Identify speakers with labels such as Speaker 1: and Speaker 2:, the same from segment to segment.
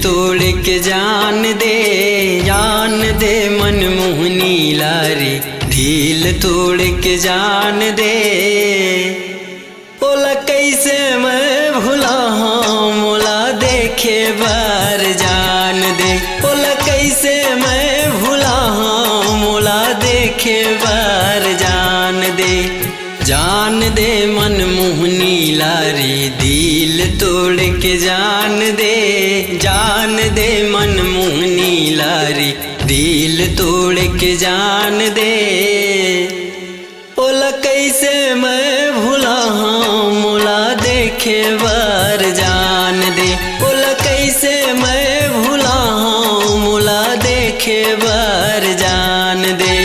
Speaker 1: तोड़ के जान दे मनमोहनी लारी दिल तोड़ के जान दे। बोला कैसे मैं भुला मोला देखे बार जान दे। बोला कैसे मैं भुला मोला देखे बार जान दे मनमोहनी लारी दिल तोड़ के जान दे मनमोहनी लारी दिल तोड़ के जान दे। बोला कैसे मैं भुला मोला देखे बार जान दे। बोला कैसे मैं भुला मोला देखे बार जान दे।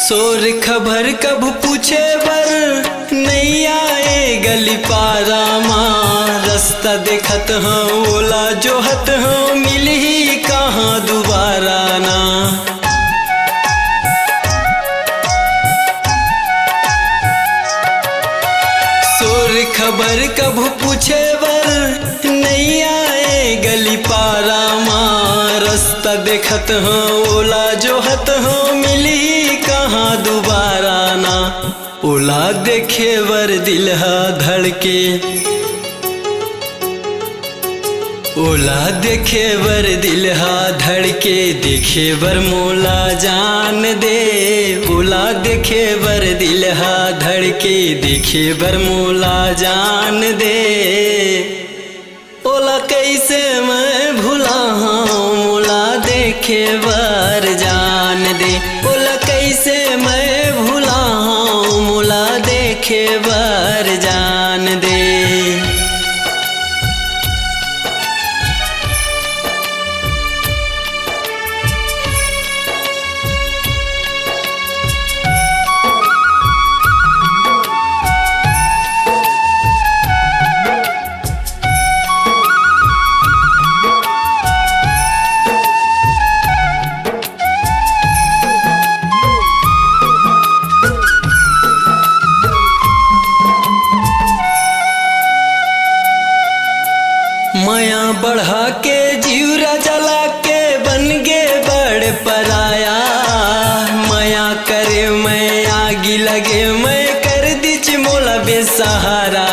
Speaker 1: शोर खबर कब पूछे बर नहीं आए गली पारा माँ। रास्ता देखत हाँ ओला जोहत हाँ मिल ही कहाँ दोबारा ना। शोर खबर कब पूछे बर नहीं आए गली पारा माँ। रास्ता देखत हाँ ओला जोहत हाँ मिली कहाँ दोबारा ना। ओला देखे बर दिलहा धड़के, ओला देखे बर दिलहा धड़के देखे बर मोला जान दे। ओला देखे बर दिलहा धड़के देखे बर मोला जान दे। ओला कैसे मैं भुला मोला देखे बर जान दे। ओला कैसे मैं भुला मोला देखे बर जान दे। माया बढ़ा के जीवरा जला के बन गे बड़ पराया। माया करे मैं आगी लगे मैं कर दीच मोला बेसहारा।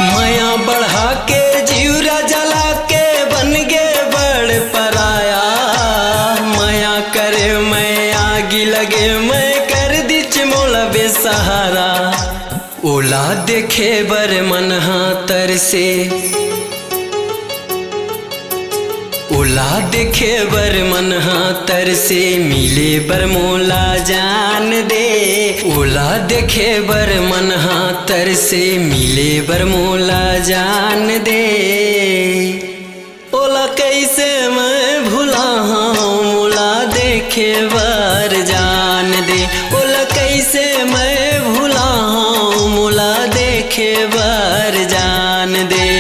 Speaker 1: माया बढ़ा के जीवरा जला के बन गे बड़ पराया। माया करे मैं आगी लगे मैं मोला बेसहारा। ओला देखे बर मन हाथर से, ओला देखे बर मन हाथर से मिले बर मोला जान दे। ओला देखे बर मन हाथर से मिले बर मोला जान दे। ओला कैसे मैं भुला मोला देखे बर जान दे। ओला कैसे मैं भुला मोला देखे बर जान दे।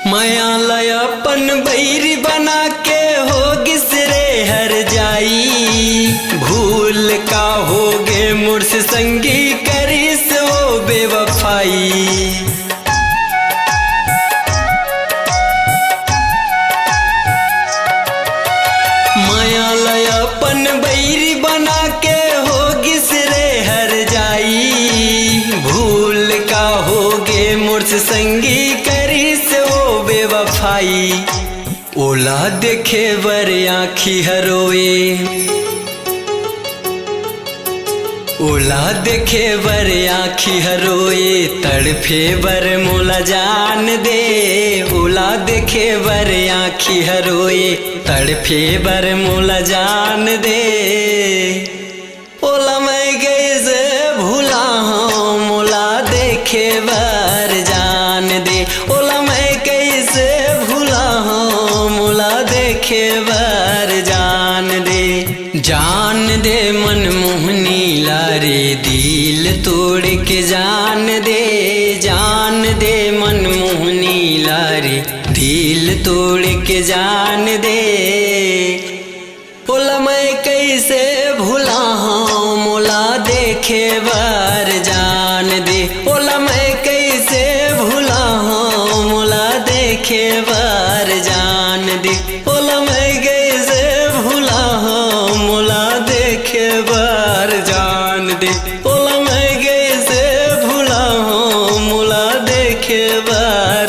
Speaker 1: माया लयापन बैरी बना के हो गिसरे हर जाई। भूल का होगे मुर्स संगी करिस वो बेवफाई। माया लयापन बैरी बना के प्रिंस संगी करी से वो बेवफाई ओला देखे बर आँखी हरोए ओला देखे बर आँखी हरोए तड़फे बर मोला जान दे ओला देखे बर आँखी हरोए तड़फे बर मोला जान दे ओला मैं कैसे भूला हूँ मोला देखे बर जान दे ओला मैं कैसे भूला हूँ मोला देखे बर जान दे मन मोहनी लारे दिल तोड़ के जान दे मन मोहनी लारे दिल तोड़ के जान दे ओला मैं कैसे भूला हूँ मोला देखे बर जान दे ओला मैं कैसे भूला हूँ मोला देखे बर जान दे ओला मैं कैसे भूला हूँ मोला देखे बर जान दे ओला मैं कैसे भूला हूँ मोला देखे बर